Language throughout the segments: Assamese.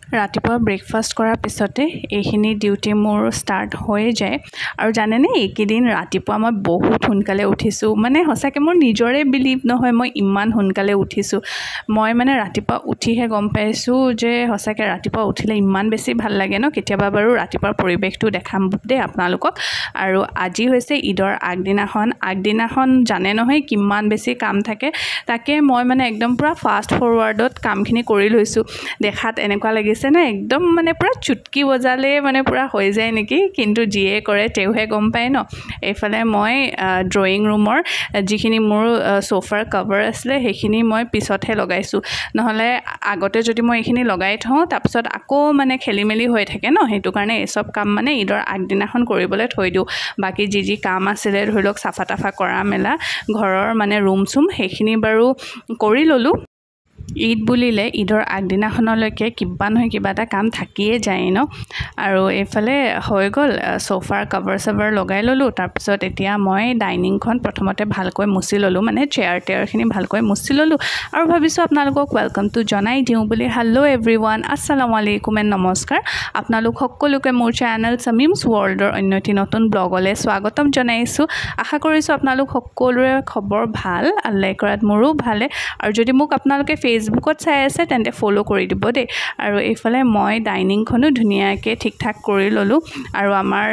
ৰাতিপুৱা ব্ৰেকফাষ্ট কৰাৰ পিছতে এইখিনি ডিউটি মোৰ ষ্টাৰ্ট হৈ যায় আৰু জানেনে এইকেইদিন ৰাতিপুৱা মই বহুত সোনকালে উঠিছোঁ মানে সঁচাকৈ মোৰ নিজৰে বিলিভ নহয় মই ইমান সোনকালে উঠিছোঁ মই মানে ৰাতিপুৱা উঠিহে গম পাইছোঁ যে সঁচাকৈ ৰাতিপুৱা উঠিলে ইমান বেছি ভাল লাগে ন কেতিয়াবা বাৰু ৰাতিপুৱাৰ পৰিৱেশটো দেখাম দেই আপোনালোকক আৰু আজি হৈছে ঈদৰ আগদিনাখন জানে নহয় কিমান বেছি কাম থাকে তাকে মই মানে একদম পুৰা ফাষ্ট ফৰৱাৰ্ডত কামখিনি কৰি লৈছোঁ দেখাত এনেকুৱা লাগিছে না একদম মানে পুৰা চুটকি বজালে মানে পুৰা হৈ যায় নেকি কিন্তু যিয়ে কৰে তেওঁহে গম পায় ন এইফালে মই ড্ৰয়িং ৰুমৰ যিখিনি মোৰ সোফাৰ কভাৰ আছিলে সেইখিনি মই পিছতহে লগাইছোঁ নহ'লে আগতে যদি মই এইখিনি লগাই থওঁ তাৰপিছত আকৌ মানে খেলিমেলি হৈ থাকে ন সেইটো কাৰণে এই চব কাম মানে ঈদৰ আগদিনাখন কৰিবলৈ থৈ দিওঁ বাকী যি কাম আছিলে ধৰি লওক চাফা তাফা কৰা মেলা ঘৰৰ মানে ৰুম চুম সেইখিনি বাৰু কৰি ল'লোঁ ঈদ বুলিলে ঈদৰ আগদিনাখনলৈকে কিবা নহয় কিবা এটা কাম থাকিয়ে যায় ন আৰু এইফালে হৈ গ'ল সোফাৰ কভাৰ চভাৰ লগাই ল'লোঁ তাৰপিছত এতিয়া মই ডাইনিংখন প্ৰথমতে ভালকৈ মুচি ল'লোঁ মানে চেয়াৰখিনি ভালকৈ মুচি ল'লোঁ আৰু ভাবিছোঁ আপোনালোকক ৱেলকামটো জনাই দিওঁ বুলি হেল্ল' এভৰিৱান আসসালামু আলাইকুম এণ্ড নমস্কাৰ আপোনালোক সকলোকে মোৰ চেনেল চামিমছ ৱৰ্ল্ডৰ অন্য এটি নতুন ব্লগলৈ স্বাগতম জনাইছোঁ আশা কৰিছোঁ আপোনালোক সকলোৰে খবৰ ভাল আল্লাহ কৰাত মোৰো ভালে আৰু যদি মোক আপোনালোকে ফেচবুকত চাই আছে তেন্তে ফ'ল' কৰি দিব দেই আৰু এইফালে মই ডাইনিংখনো ধুনীয়াকৈ ঠিক ঠাক কৰি ল'লোঁ আৰু আমাৰ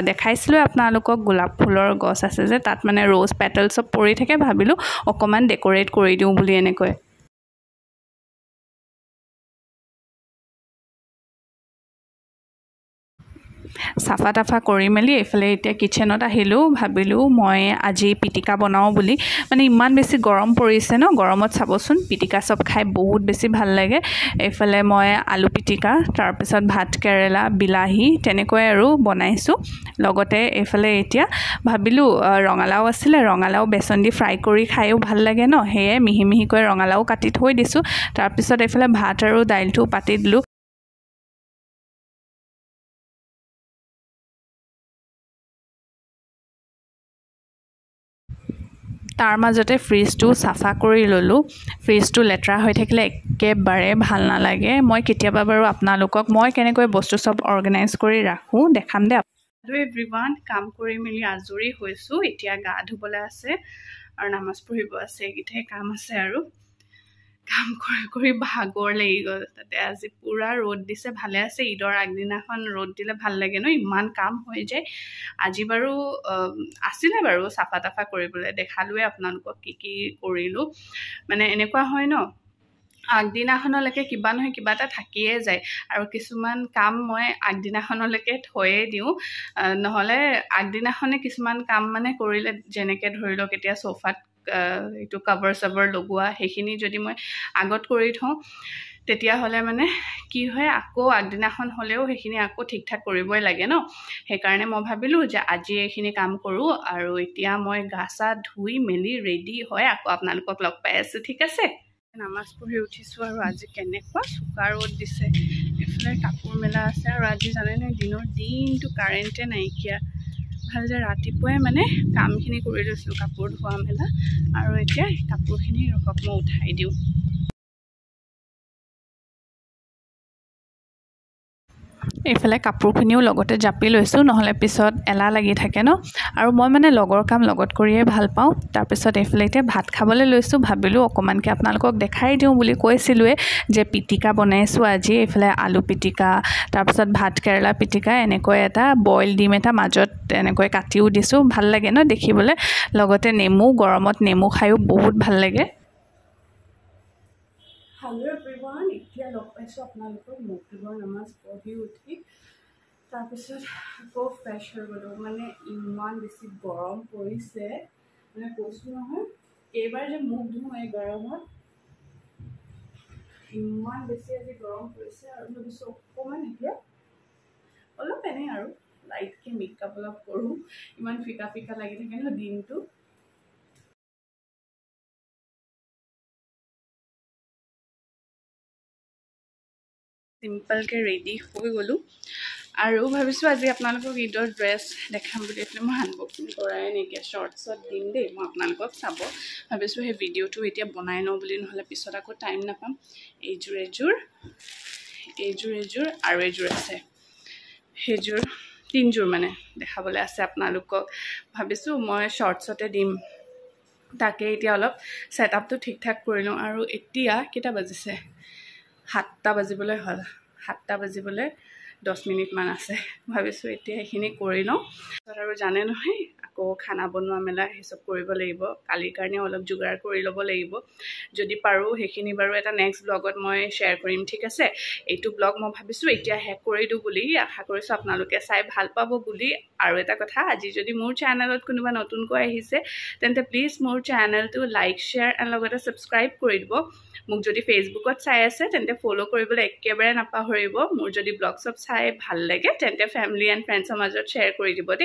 দেখাইছিলোঁ আপোনালোকক গোলাপ ফুলৰ গছ আছে যে তাত মানে ৰ'জ পেটেল চব পৰি থাকে ভাবিলোঁ অকণমান ডেক'ৰেট কৰি দিওঁ বুলি এনেকৈ চাফা তাফা কৰি মেলি এইফালে এতিয়া কিচেনত আহিলোঁ ভাবিলোঁ মই আজি পিটিকা বনাওঁ বুলি মানে ইমান বেছি গৰম পৰিছে ন গৰমত চাবচোন পিটিকা চব খাই বহুত বেছি ভাল লাগে এইফালে মই আলু পিটিকা তাৰপিছত ভাত কেৰেলা বিলাহী তেনেকৈ আৰু বনাইছোঁ লগতে এইফালে এতিয়া ভাবিলোঁ ৰঙালাও আছিলে ৰঙালাও বেচন দি ফ্ৰাই কৰি খায়ো ভাল লাগে ন সেয়ে মিহি মিহিকৈ ৰঙালাও কাটি থৈ দিছোঁ তাৰপিছত এইফালে ভাত আৰু দাইলটো পাতি দিলোঁ তাৰ মাজতে ফ্ৰিজটো চাফা কৰি ল'লোঁ ফ্ৰিজটো লেতেৰা হৈ থাকিলে একেবাৰে ভাল নালাগে মই কেতিয়াবা বাৰু আপোনালোকক মই কেনেকৈ বস্তু চব অৰ্গেনাইজ কৰি ৰাখোঁ দেখাম দে হেল্ল' এভৰিৱান কাম কৰি মেলি আজৰি হৈছোঁ এতিয়া গা ধুবলৈ আছে আৰু নামাজ পঢ়িব আছে এইকেইটাই কাম আছে আৰু কাম কৰি ভাগৰ লাগি গ'ল তাতে আজি পুৰা ৰ'দ দিছে ভালে আছে ঈদৰ আগদিনাখন ৰ'দ দিলে ভাল লাগে ন ইমান কাম হৈ যায় আজি বাৰু আছিলে বাৰু চাফা তাফা কৰিবলৈ দেখালোৱে আপোনালোকক কি কৰিলোঁ মানে এনেকুৱা হয় ন আগদিনাখনলৈকে কিবা নহয় কিবা এটা থাকিয়ে যায় আৰু কিছুমান কাম মই আগদিনাখনলৈকে থৈয়ে দিওঁ নহ'লে আগদিনাখনে কিছুমান কাম মানে কৰিলে যেনেকৈ ধৰি লওক এতিয়া সোফাত এইটো কভাৰ চভাৰ লগোৱা সেইখিনি যদি মই আগত কৰি থওঁ তেতিয়াহ'লে মানে কি হয় আকৌ আগদিনাখন হ'লেও সেইখিনি আকৌ ঠিক ঠাক কৰিবই লাগে ন সেইকাৰণে মই ভাবিলোঁ যে আজি এইখিনি কাম কৰোঁ আৰু এতিয়া মই গা চা ধুই মেলি ৰেডি হয় আকৌ আপোনালোকক লগ পাই আছোঁ ঠিক আছে নামাজ পঢ়ি উঠিছোঁ আৰু আজি কেনেকুৱা চোকা ৰ'দ দিছে এইফালে কাপোৰ মেলা আছে আৰু আজি জানেনে দিনৰ দিনটো কাৰেণ্টে নাইকিয়া ভাল যে ৰাতিপুৱাই মানে কামখিনি কৰি লৈছিলোঁ কাপোৰ ধোৱা মেলা আৰু এতিয়া কাপোৰখিনি ৰখক মই উঠাই দিওঁ এইফালে কাপোৰখিনিও লগতে জাপি লৈছোঁ নহ'লে পিছত এলাহ লাগি থাকে ন আৰু মই মানে লগৰ কাম লগত কৰিয়ে ভাল পাওঁ তাৰপিছত এইফালে এতিয়া ভাত খাবলৈ লৈছোঁ ভাবিলোঁ অকণমানকৈ আপোনালোকক দেখাই দিওঁ বুলি কৈছিলোঁৱে যে পিটিকা বনাইছোঁ আজি এইফালে আলু পিটিকা তাৰপিছত ভাত কেৰেলা পিটিকা এনেকৈ এটা বইল ডিম এটা মাজত এনেকৈ কাটিও দিছোঁ ভাল লাগে ন দেখিবলৈ লগতে নেমু গৰমত নেমু খায়ো বহুত ভাল লাগে হেল্ল' এভৰিৱান এতিয়া লগ পাইছোঁ আপোনালোকক মগৰিবৰ নামাজ পঢ়ি উঠি তাৰপিছত আকৌ ফ্ৰেছ হৈ গ'লোঁ মানে ইমান বেছি গৰম পৰিছে মানে কৈছোঁ নহয় এইবাৰ যে মুখ ধুওঁ এই গৰমত ইমান বেছি আজি গৰম পৰিছে আৰু ভাবিছোঁ অকণমান এতিয়া অলপ এনেই আৰু লাইটকৈ মেকআপ অলপ কৰোঁ ইমান ফিকা ফিকা লাগি থাকে ন দিনটো চিম্পলকৈ ৰেডি হৈ গ'লোঁ আৰু ভাবিছোঁ আজি আপোনালোকক ঈদৰ ড্ৰেছ দেখাম বুলি এইফালে মই আনবক্সিং কৰাই নাইকিয়া শ্বৰ্টছত দিম দেই মই আপোনালোকক চাব ভাবিছোঁ সেই ভিডিঅ'টো এতিয়া বনাই লওঁ বুলি নহ'লে পিছত আকৌ টাইম নাপাম এইযোৰ এইযোৰ আৰু এইযোৰ আছে সেইযোৰ তিনযোৰ মানে দেখাবলৈ আছে আপোনালোকক ভাবিছোঁ মই শৰ্টছতে দিম তাকে এতিয়া অলপ সেটআপটো ঠিক ঠাক কৰি লওঁ আৰু এতিয়া কেইটা বাজিছে 7টা বাজিবলৈ হ'ল 7টা বাজিবলৈ 10 মিনিট মান আছে ভাবিছোঁ এতিয়া এইখিনি কৰি লওঁ আৰু জানে নহয় আকৌ খানা বনোৱা মেলা হিচাপ কৰিব লাগিব কালিৰ কাৰণে অলপ যোগাৰ কৰি ল'ব লাগিব যদি পাৰো সেইখিনি বাৰু এটা নেক্সট ব্লগত মই শ্বেয়াৰ কৰিম ঠিক আছে এইটো ব্লগ মই ভাবিছোঁ এতিয়া হেক কৰি দিওঁ বুলি আশা কৰিছোঁ আপোনালোকে চাই ভাল পাব বুলি আৰু এটা কথা আজি যদি মোৰ চেনেলত কোনোবা নতুনকৈ আহিছে তেন্তে প্লিজ মোৰ চেনেলটো লাইক শ্বেয়াৰ আৰু লগতে সাবস্ক্ৰাইব কৰি দিব মোক যদি ফেসবুকত চাই আছে তেন্তে ফলো কৰিবলৈ একেবাৰে নাপাহৰিব মোৰ যদি ব্লগ সব চাই ভাল লাগে তেন্তে ফ্যামিলি এণ্ড ফ্ৰেণ্ডছৰ মাজত শ্বেয়াৰ কৰি দিব দেই